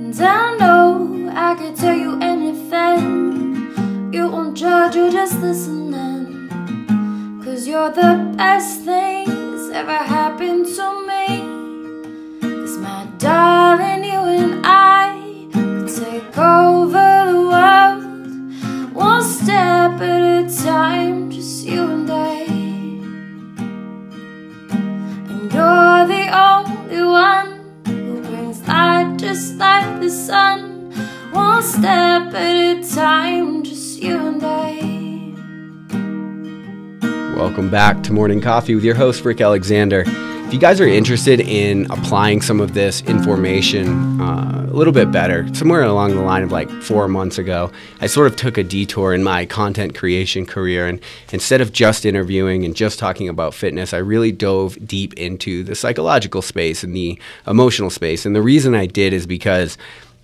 And I know I could tell you anything. You won't judge, you'll just listen in. 'Cause you're the best thing that's ever happened to me. 'Cause my darling, you and I could take over the world, one step at a time, just you and I. And you're the only one who brings light just like the sun, one step at a time, just you and I. Welcome back to Morning Coffee with your host, Rick Alexander. If you guys are interested in applying some of this information a little bit better, somewhere along the line of like 4 months ago, I sort of took a detour in my content creation career. And instead of just interviewing and just talking about fitness, I really dove deep into the psychological space and the emotional space. And the reason I did is because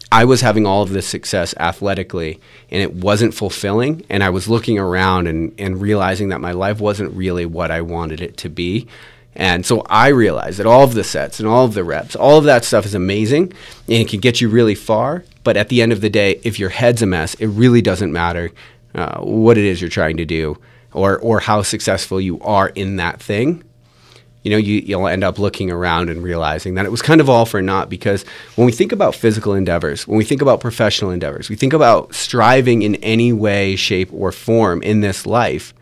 I was having all of this success athletically, and it wasn't fulfilling. And I was looking around and realizing that my life wasn't really what I wanted it to be. And so I realized that all of the sets and all of the reps, all of that stuff is amazing, and it can get you really far. But at the end of the day, if your head's a mess, it really doesn't matter what it is you're trying to do or how successful you are in that thing. You know, you'll end up looking around and realizing that it was kind of all for naught, because when we think about physical endeavors, when we think about professional endeavors, we think about striving in any way, shape, or form in this life.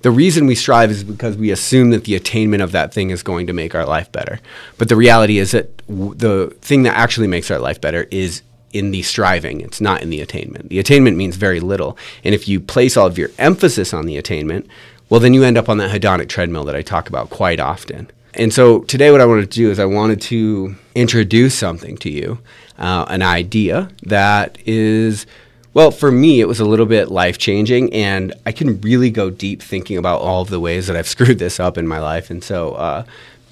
The reason we strive is because we assume that the attainment of that thing is going to make our life better. But the reality is that the thing that actually makes our life better is in the striving. It's not in the attainment. The attainment means very little. And if you place all of your emphasis on the attainment, well, then you end up on that hedonic treadmill that I talk about quite often. And so today what I wanted to do is I wanted to introduce something to you, an idea that is, well, for me, it was a little bit life-changing, and I can really go deep thinking about all of the ways that I've screwed this up in my life. And so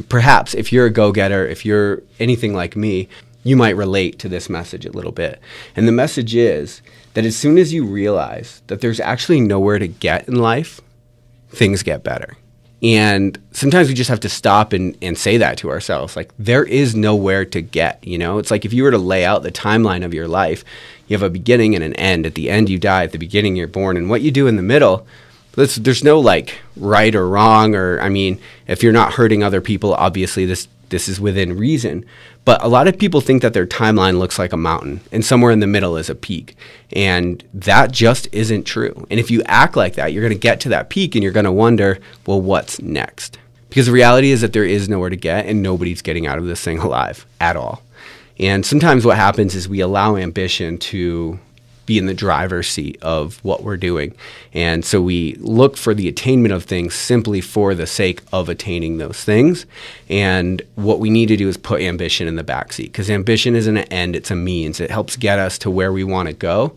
perhaps if you're a go-getter, if you're anything like me, you might relate to this message a little bit. And the message is that as soon as you realize that there's actually nowhere to get in life, things get better. And sometimes we just have to stop and say that to ourselves. Like, there is nowhere to get, you know? It's like if you were to lay out the timeline of your life, you have a beginning and an end. At the end, you die. At the beginning, you're born. And what you do in the middle, there's no, like, right or wrong. Or, I mean, if you're not hurting other people, obviously this is within reason. But a lot of people think that their timeline looks like a mountain, and somewhere in the middle is a peak. And that just isn't true. And if you act like that, you're going to get to that peak and you're going to wonder, well, what's next? Because the reality is that there is nowhere to get, and nobody's getting out of this thing alive at all. And sometimes what happens is we allow ambition to be in the driver's seat of what we're doing. And so we look for the attainment of things simply for the sake of attaining those things. And what we need to do is put ambition in the backseat, because ambition isn't an end, it's a means. It helps get us to where we want to go.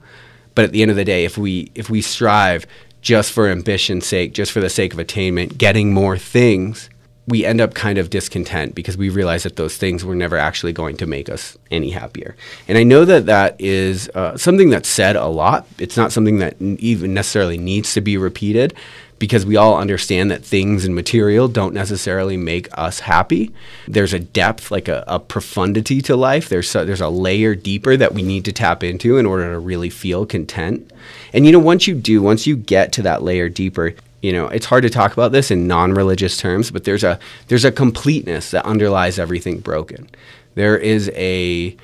But at the end of the day, if we strive just for ambition's sake, just for the sake of attainment, getting more things, we end up kind of discontent because we realize that those things were never actually going to make us any happier. And I know that that is something that's said a lot. It's not something that even necessarily needs to be repeated, because we all understand that things and material don't necessarily make us happy. There's a depth, like a profundity to life. There's a layer deeper that we need to tap into in order to really feel content. And, you know, once you get to that layer deeper, you know, it's hard to talk about this in non-religious terms, but there's a completeness that underlies everything broken. There's a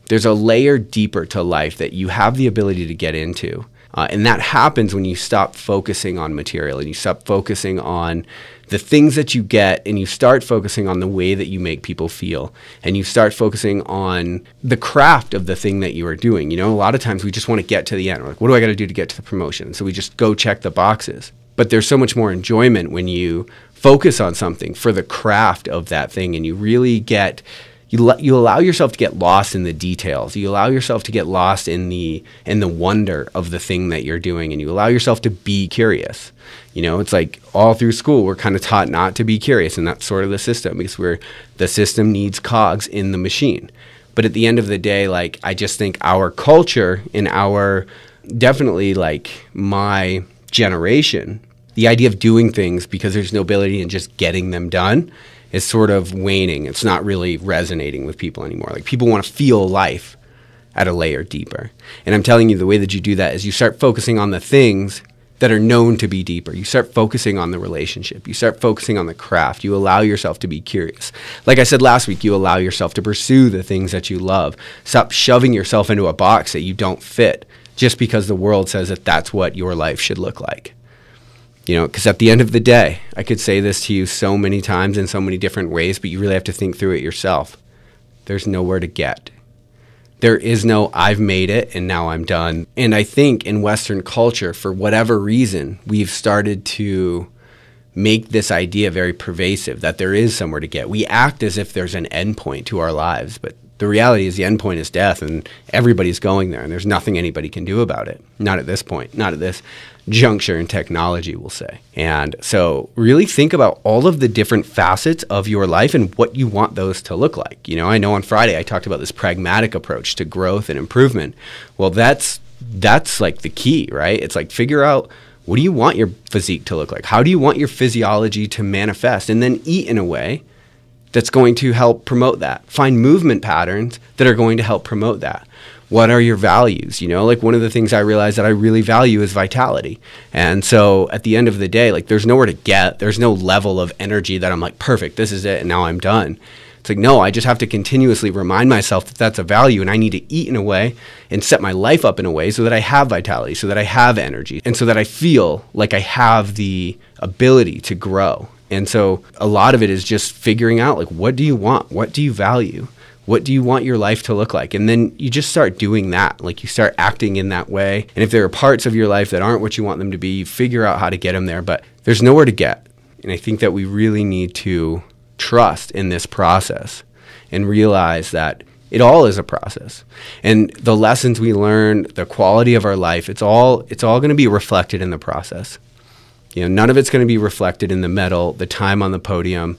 layer deeper to life that you have the ability to get into. And that happens when you stop focusing on material and you stop focusing on the things that you get, and you start focusing on the way that you make people feel, and you start focusing on the craft of the thing that you are doing. You know, a lot of times we just want to get to the end. We're like, what do I got to do to get to the promotion? So we just go check the boxes. But there's so much more enjoyment when you focus on something for the craft of that thing, and you really you allow yourself to get lost in the details. You allow yourself to get lost in the wonder of the thing that you're doing, and you allow yourself to be curious. You know, it's like all through school we're kind of taught not to be curious, and that's sort of the system, because the system needs cogs in the machine. But at the end of the day, like, I just think our culture and definitely like my generation, the idea of doing things because there's nobility in just getting them done is sort of waning. It's not really resonating with people anymore. Like, people want to feel life. at a layer deeper. And I'm telling you, the way that you do that is you start focusing on the things that are known to be deeper. You start focusing on the relationship. You start focusing on the craft. You allow yourself to be curious. Like I said last week, you allow yourself to pursue the things that you love. Stop shoving yourself into a box that you don't fit just because the world says that that's what your life should look like. You know, because at the end of the day, I could say this to you so many times in so many different ways, but you really have to think through it yourself. There's nowhere to get. There is no, I've made it and now I'm done. And I think in Western culture, for whatever reason, we've started to make this idea very pervasive that there is somewhere to get. We act as if there's an endpoint to our lives, but the reality is the endpoint is death, and everybody's going there, and there's nothing anybody can do about it. Not at this point, not at this juncture in technology, we'll say. And so really think about all of the different facets of your life and what you want those to look like. You know, I know on Friday I talked about this pragmatic approach to growth and improvement. Well, that's like the key, right? It's like figure out, what do you want your physique to look like? How do you want your physiology to manifest? And then eat in a way that's going to help promote that. Find movement patterns that are going to help promote that. What are your values? You know, like one of the things I realized that I really value is vitality. And so at the end of the day, like there's nowhere to get. There's no level of energy that I'm like, perfect, this is it, and now I'm done. It's like, no, I just have to continuously remind myself that that's a value, and I need to eat in a way and set my life up in a way so that I have vitality, so that I have energy, and so that I feel like I have the ability to grow. And so a lot of it is just figuring out, like, what do you want? What do you value? What do you want your life to look like? And then you just start doing that. Like you start acting in that way. And if there are parts of your life that aren't what you want them to be, you figure out how to get them there. But there's nowhere to get. And I think that we really need to trust in this process and realize that it all is a process. And the lessons we learn, the quality of our life, it's all going to be reflected in the process. You know, none of it's going to be reflected in the medal, the time on the podium.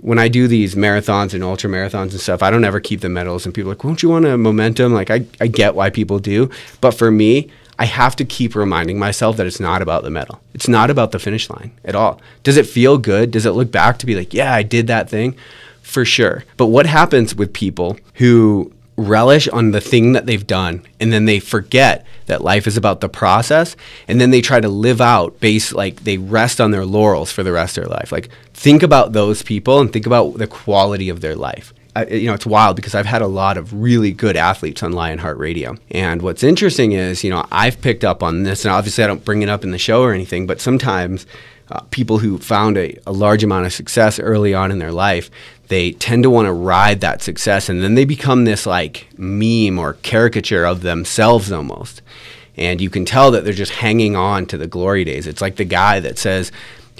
When I do these marathons and ultra marathons and stuff, I don't ever keep the medals. And people are like, won't you want a momentum? Like, I get why people do. But for me, I have to keep reminding myself that it's not about the medal. It's not about the finish line at all. Does it feel good? Does it look back to be like, yeah, I did that thing? For sure. But what happens with people who relish on the thing that they've done, and then they forget that life is about the process, and then they try to live out like they rest on their laurels for the rest of their life. Like, think about those people and think about the quality of their life. You know, it's wild because I've had a lot of really good athletes on Lionheart Radio. And what's interesting is, you know, I've picked up on this, and obviously I don't bring it up in the show or anything, but sometimes people who found a large amount of success early on in their life, they tend to want to ride that success, and then they become this like meme or caricature of themselves almost. And you can tell that they're just hanging on to the glory days. It's like the guy that says,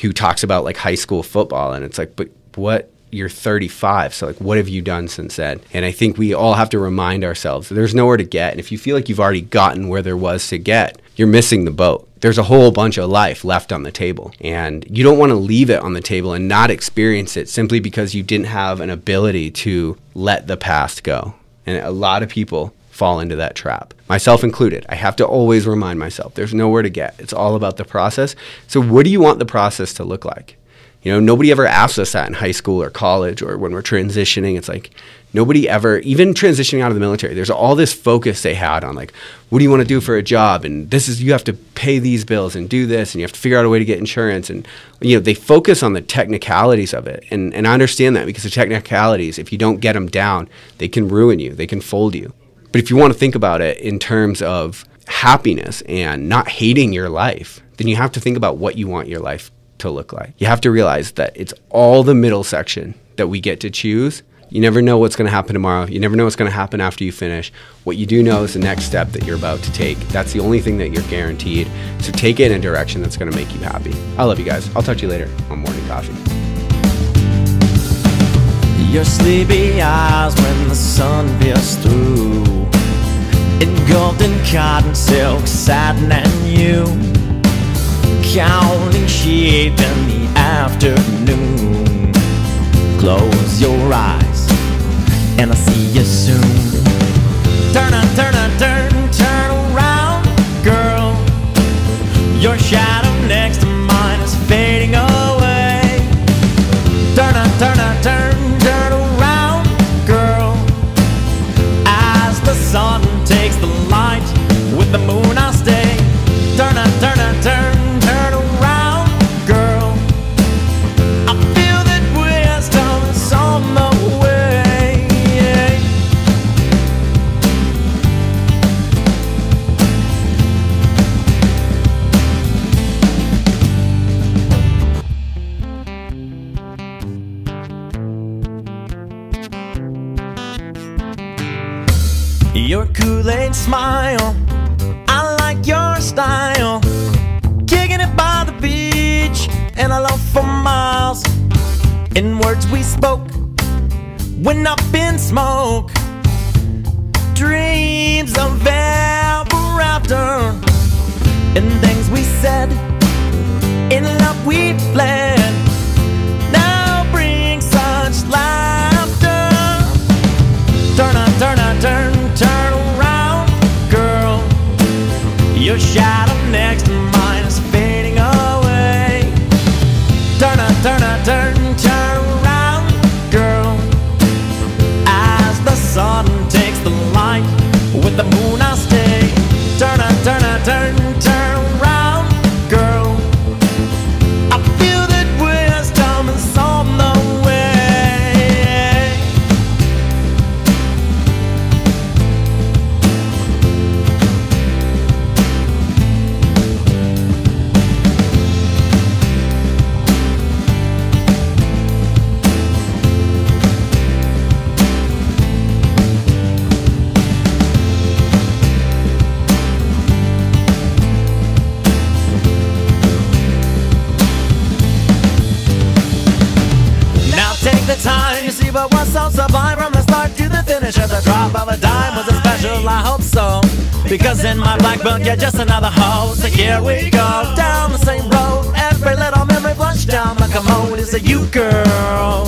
who talks about like high school football, and it's like, but what? You're 35, so like what have you done since then? And I think we all have to remind ourselves that there's nowhere to get. And if you feel like you've already gotten where there was to get, you're missing the boat. There's a whole bunch of life left on the table, and you don't want to leave it on the table and not experience it simply because you didn't have an ability to let the past go. And a lot of people fall into that trap, myself included. I have to always remind myself there's nowhere to get. It's all about the process. So what do you want the process to look like? You know, nobody ever asks us that in high school or college or when we're transitioning. It's like nobody ever, even transitioning out of the military, there's all this focus they had on like, what do you want to do for a job? And this is, you have to pay these bills and do this, and you have to figure out a way to get insurance. And, you know, they focus on the technicalities of it. And I understand that, because the technicalities, if you don't get them down, they can ruin you. They can fold you. But if you want to think about it in terms of happiness and not hating your life, then you have to think about what you want your life to look like. You have to realize that it's all the middle section that we get to choose. You never know what's going to happen tomorrow. You never know what's going to happen after you finish. What you do know is the next step that you're about to take. That's the only thing that you're guaranteed. So take it in a direction that's going to make you happy. I love you guys. I'll talk to you later on Morning Coffee. Your sleepy eyes when the sun pierces through, engulfed in cotton silk, satin and you, counting sheep in the afternoon. Close your eyes and I'll see you soon. Turn around, girl. Your shadow next to mine is fading away. Turn around, girl. As the sun takes the light, with the moon I'll stay. Turn around, girl. I feel that wisdom is on the way. Your Kool-Aid smile, I like your style. Kicking it by the beach, and I love for miles. In words we spoke, went up in smoke. Dreams of ever after, and things we said, in love we fled. Now bring such laughter. Turn around, girl. Your shadow next to mine is fading away. Turn around, girl. As the sun takes the light, with the moon I'll stay. Turn around, girl. I feel that wisdom is on the way. The time you see what was so sublime, from the start to the finish, at the drop of a dime. Was it special? I hope so, because in my black book you're just another hoe. So here we go, down the same road. Every little memory flushed down the commode. Is it you, girl?